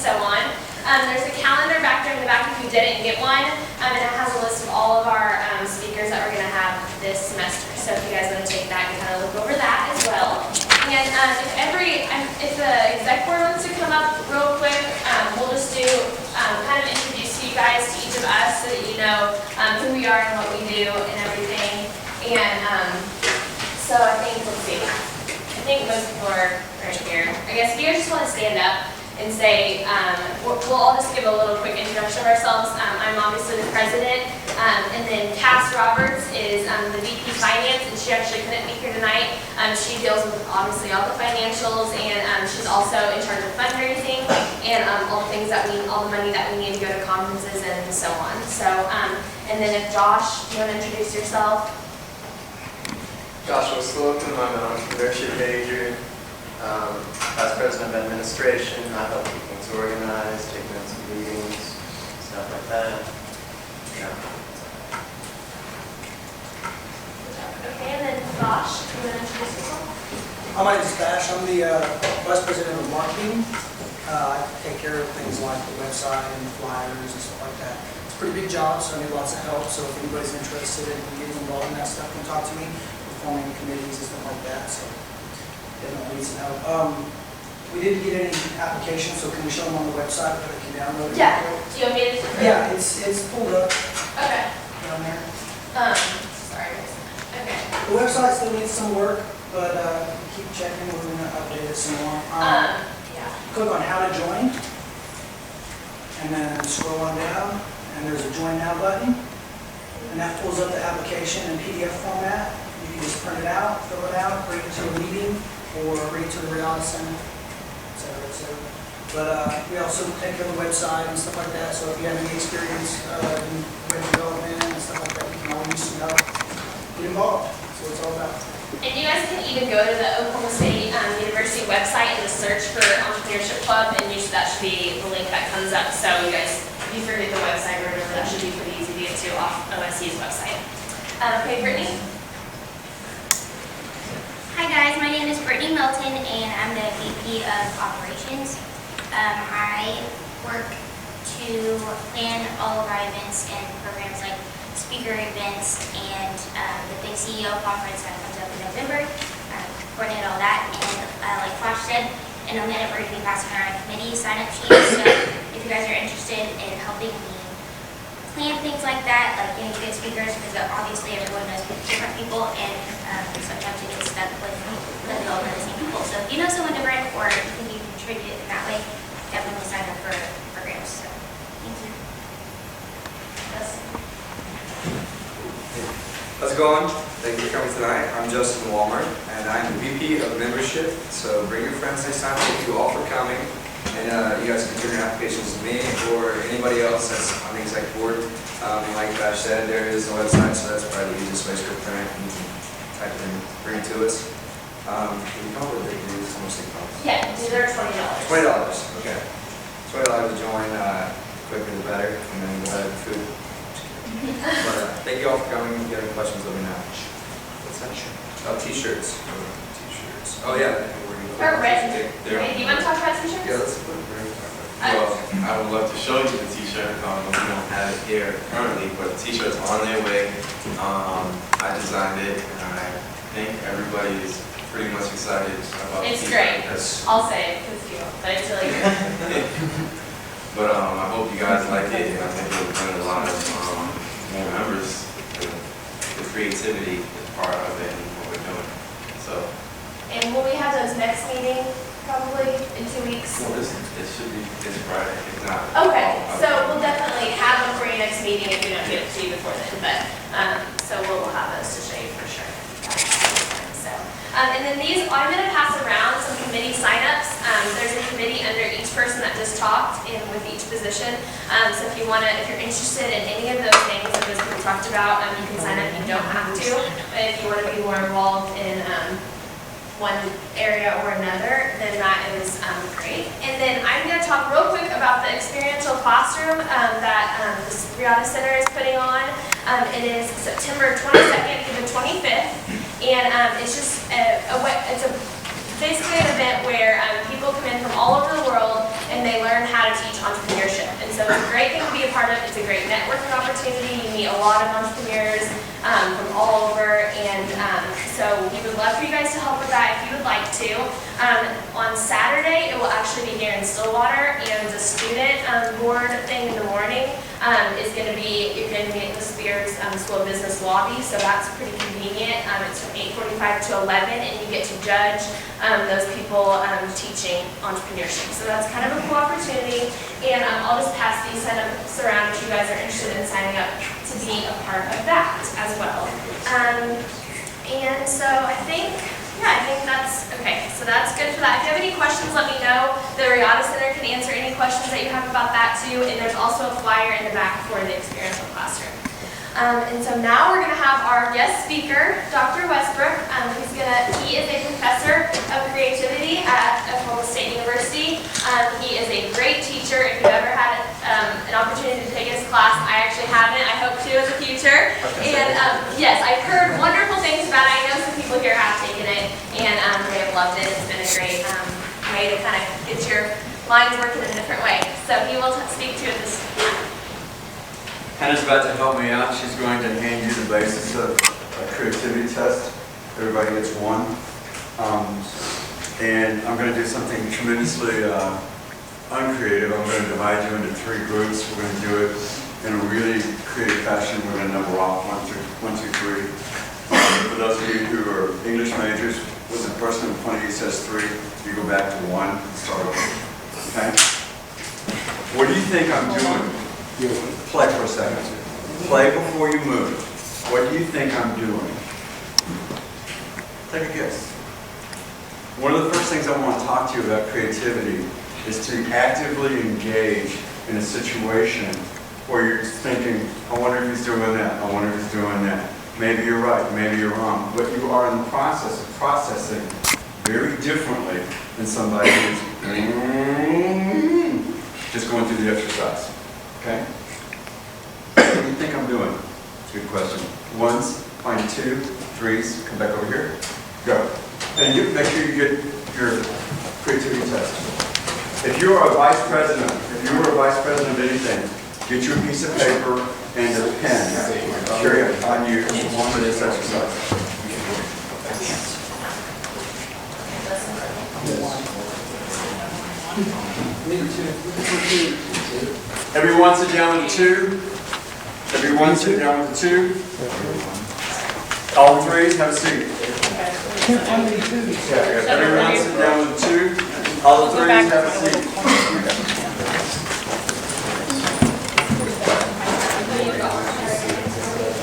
so on. There's a calendar back there in the back if you didn't get one, and it has a list of all of our speakers that we're going to have this semester. So if you guys want to take that, you kind of look over that as well. And if the exec board wants to come up real quick, we'll just do kind of introduce you guys to each of us so that you know who we are and what we do and everything. And so I think, let's see, I think most people are right here. I guess if you guys just want to stand up and say, we'll all just give a little quick introduction of ourselves. I'm obviously the president, and then Cass Roberts is the VP Finance, and she actually couldn't be here tonight. She deals with obviously all the financials, and she's also in charge of fundraising and all the things that all the money that we need to go to conferences and so on. So, and then if Josh, do you want to introduce yourself? Joshua Slocum, I'm an entrepreneurship major, vice president of administration. I help keep things organized, take notes of meetings, stuff like that. Yeah. Okay, and then Josh, do you want to introduce yourself? My name is Bash. I'm the vice president of marketing. I take care of things like the website and flyers and stuff like that. It's a pretty big job, so I need lots of help. So if anybody's interested in getting involved in that stuff, you can talk to me. Forming committees and stuff like that, so definitely need some help. We didn't get any applications, so can we show them on the website that they can download it? Yeah. Do you want me to? Yeah, it's pulled up. Okay. Down there. Sorry. Okay. The website still needs some work, but keep checking. We're going to update it some more. Yeah. Click on how to join, and then scroll on down, and there's a join now button, and that pulls up the application in PDF format. You can just print it out, fill it out, bring it to a meeting, or bring it to the Rihanna Center, etc., etc. But we also take care of the website and stuff like that, so if you have any experience in web development and stuff like that, you can always use some help. Get involved. That's what it's all about. And you guys can even go to the Oklahoma State University website and just search for Entrepreneurship Club, and that should be the link that comes up. So you guys, if you forget the website or whatever, that should be pretty easy to get to off OSU's website. Okay, Brittany? Hi guys, my name is Brittany Milton and I'm the VP of Operations. I work to plan all of our events and programs like speaker events and the big CEO conference that comes up in November. Coordinate all that, and like Flash said, in a minute we're going to be passing around committee sign-up sheets. So if you guys are interested in helping me plan things like that, like getting good speakers, because obviously everyone knows different people, and sometimes you get stuck with the all know the same people. So if you know someone different, or you think you can contribute in that way, definitely sign up for programs. So thank you. Yes. How's it going? Thank you for coming tonight. I'm Justin Walmart, and I'm the VP of Membership. So bring your friends next time. Thank you all for coming. And you guys can turn your applications to me or anybody else that's on the exec board. And like Bash said, there is a website, so that's probably the easiest way to print it. You can type it in, bring it to us. Can you come up with a big news? How much they cost? Yeah, these are $20. $20, okay. $20 to join, quicker the better, and then we'll have food. But thank you all for coming. If you have any questions, let me know. What's that shirt? Oh, t-shirts. T-shirts. Oh yeah. Or red. Do you want to talk about t-shirts? Yeah, let's put it red. Well, I would love to show you the t-shirt. We don't have it here currently, but the t-shirt's on their way. I designed it, and I think everybody is pretty much excited about it. It's great. I'll say it because you won't, but it's really good. But I hope you guys like it, and I think it'll bring a lot of more members. The creativity is part of it and what we're doing. So. And will we have those next meeting probably in 2 weeks? Well, it should be this Friday. If not. Okay, so we'll definitely have them for your next meeting if we don't get it to you before then. But so we'll have those to show you for sure. So, and then these, I'm going to pass around some committee signups. There's a committee under each person that just talked, and with each position. So if you're interested in any of those things that those people talked about, you can sign up. You don't have to, but if you want to be more involved in one area or another, then that is great. And then I'm going to talk real quick about the experiential classroom that the Rihanna Center is putting on. It is September 22nd through the 25th, and it's just basically an event where people come in from all over the world, and they learn how to teach entrepreneurship. And so it's a great thing to be a part of. It's a great networking opportunity. You meet a lot of entrepreneurs from all over, and so we would love for you guys to help with that if you would like to. On Saturday, it will actually be here in Stillwater, and the student board thing in the morning is going to be, you're going to be at the Spears School of Business lobby, so that's pretty convenient. It's from 8:45 to 11, and you get to judge those people teaching entrepreneurship. So that's kind of a cool opportunity, and I'll just pass these sign-ups around if you guys are interested in signing up to be a part of that as well. And so I think that's okay. So that's good for that. If you have any questions, let me know. The Riata Center can answer any questions that you have about that too. And there's also a flyer in the back for the experiential classroom. And so now we're going to have our guest speaker, Dr. Westbrook. He is a professor of creativity at Oklahoma State University. He is a great teacher. If you've ever had an opportunity to take his class, I actually haven't. I hope to in the future. And yes, I've heard wonderful things about it. I know some people here have taken it, and they have loved it. It's been a great way to kind of get your minds working in a different way. So he will speak to you at this time. Hannah's about to help me out. She's going to hand you the basis of a creativity test. Everybody gets one. And I'm going to do something tremendously uncreative. I'm going to divide you into 3 groups. We're going to do it in a really creative fashion. We're going to number off 1, 2, 3. For those of you who are English majors, when the person in front of you says 3, you go back to 1 and start over. Okay? What do you think I'm doing? Play for a second. Play before you move. What do you think I'm doing? Take a guess. One of the first things I want to talk to you about creativity is to actively engage in a situation where you're thinking, I wonder if he's doing that, I wonder if he's doing that. Maybe you're right, maybe you're wrong. But you are in the process of processing very differently than somebody who's just going through the exercise. Okay? What do you think I'm doing? Good question. 1s, find 2, 3s, come back over here. Go. And make sure you get your creativity test. If you are a vice president, of anything, get you a piece of paper and a pen. Carry it on you for this exercise. Everyone sit down with a 2. Everyone sit down with a 2. All 3s, have a seat. Everyone sit down with a 2. All the 3s, have a seat.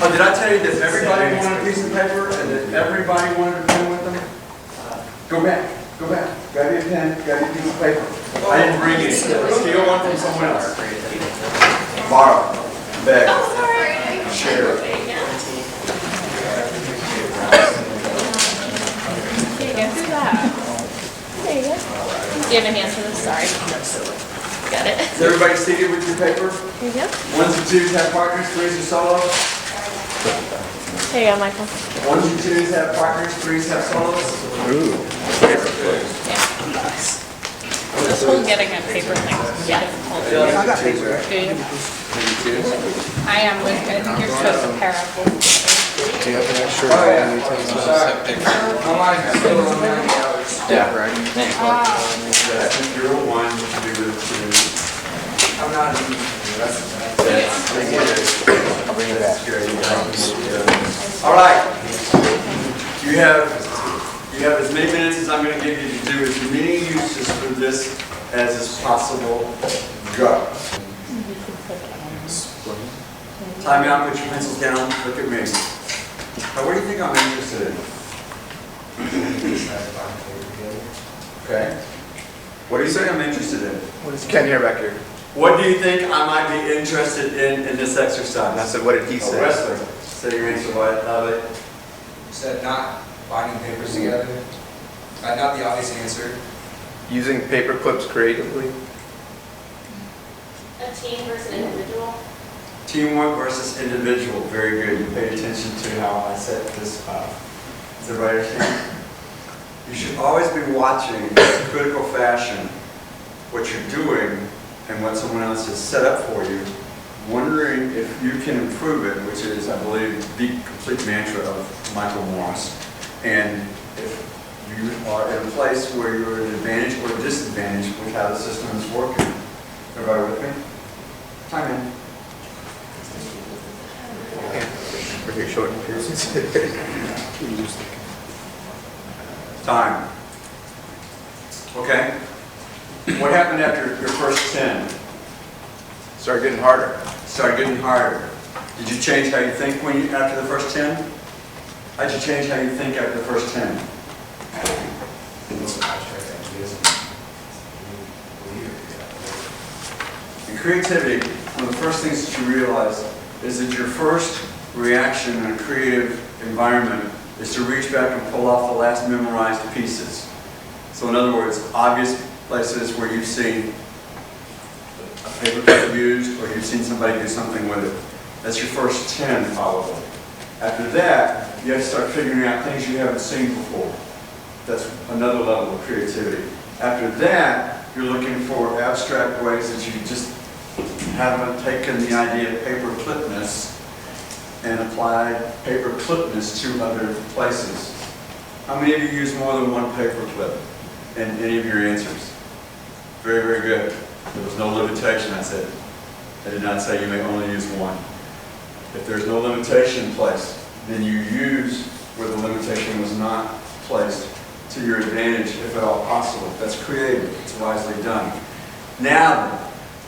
Oh, did I tell you that everybody wanted a piece of paper and that everybody wanted a pen with them? Go back. Go back. Grab your pen. Grab your piece of paper. I didn't bring it. Steal one from someone else. Borrow. Beg. Share. There you go. Do you have a hand for this? Sorry. Got it. Is everybody seated with your paper? There you go. 1s and 2s have partners, 3s are solos. There you go, Michael. 1s and 2s have partners, 3s have solos. Ooh. Yeah. Nice. This whole getting a paper thing is difficult. I got paper. Do you? I am with, I think you're supposed to pair up with. Do you have an extra? Oh, yeah. Come on, still on there. Yeah, right. You're a 1, you should be with a 2. I'm not even. I'll bring it back. All right. You have as many minutes as I'm going to give you to do as many uses for this as is possible. Go. Time out, put your pencils down, look at me. Now, what do you think I'm interested in? Okay. What do you say I'm interested in? Can't hear back here. What do you think I might be interested in this exercise? I said, what did he Oh, say? wrestling. Say your answer, Violet. You said not binding papers together. Not the obvious answer. Using paper clips creatively. A team versus an individual. Teamwork versus individual. Very good. You paid attention to how I set this up. Does everybody understand? You should always be watching in a critical fashion what you're doing and what someone else has set up for you, wondering if you can improve it, which is, I believe, the complete mantra of Michael Morris. And if you are in a place where you're at an advantage or a disadvantage with how the system is working. Everybody with me? Time in. With your short periods. Time. Okay. What happened after your first 10? Start getting harder. Started getting harder. Did you change how you think after the first 10? How'd you change how you think after the first 10? In creativity, one of the first things that you realize is that your first reaction in a creative environment is to reach back and pull off the last memorized pieces. So in other words, obvious places where you've seen a paper cut used or you've seen somebody do something with it. That's your first 10 probably. After that, you have to start figuring out things you haven't seen before. That's another level of creativity. After that, you're looking for abstract ways that you just haven't taken the idea of paper clipness and applied paper clipness to other places. How many of you use more than one paper clip in any of your answers? Very, very good. There was no limitation, I said. I did not say you may only use one. If there's no limitation placed, then you use where the limitation was not placed to your advantage, if at all possible. That's creative. It's wisely done. Now,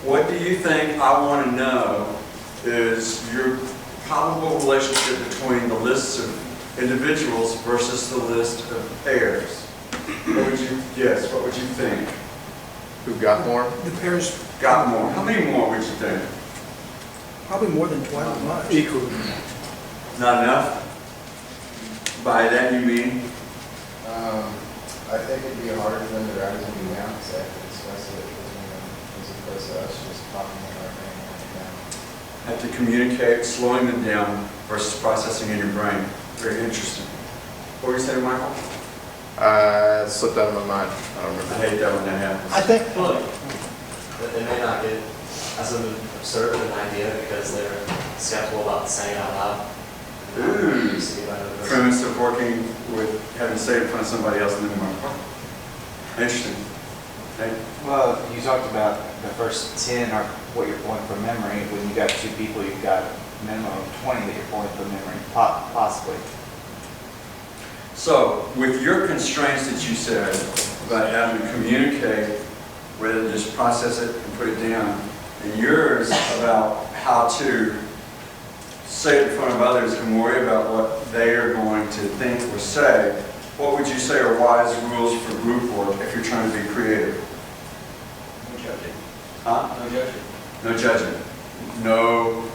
what do you think I want to know is your probable relationship between the lists of individuals versus the list of pairs? What would you guess? What would you think? Who got more? The pairs, Got more. How many more would you think? probably more than twice as much. Equal. Not enough? By that you mean? I think it'd be harder for them to write it down because I have to discuss it between them as opposed to us just talking about our brain and writing it down. Have to communicate, slowing them down versus processing in your brain. Very interesting. What were you saying, Michael? Slipped out of my mind. I don't I remember. hate that when that happens. I think, They may not get as absurd of an idea because they're skeptical about saying out loud. Ooh. See about it. Premise of working with having to say it in front of somebody else and then mark. Interesting. Hey, Well, you talked about the first 10 are what you're pulling from memory. When you got 2 people, you've got a minimum of 20 that you're pulling from memory, possibly. so, with your constraints that you said about having to communicate rather than just process it and put it down, and yours about how to say it in front of others and worry about what they are going to think or say, what would you say are wise rules for group work if you're trying to be creative? No judging. Huh? No judging. No judging. No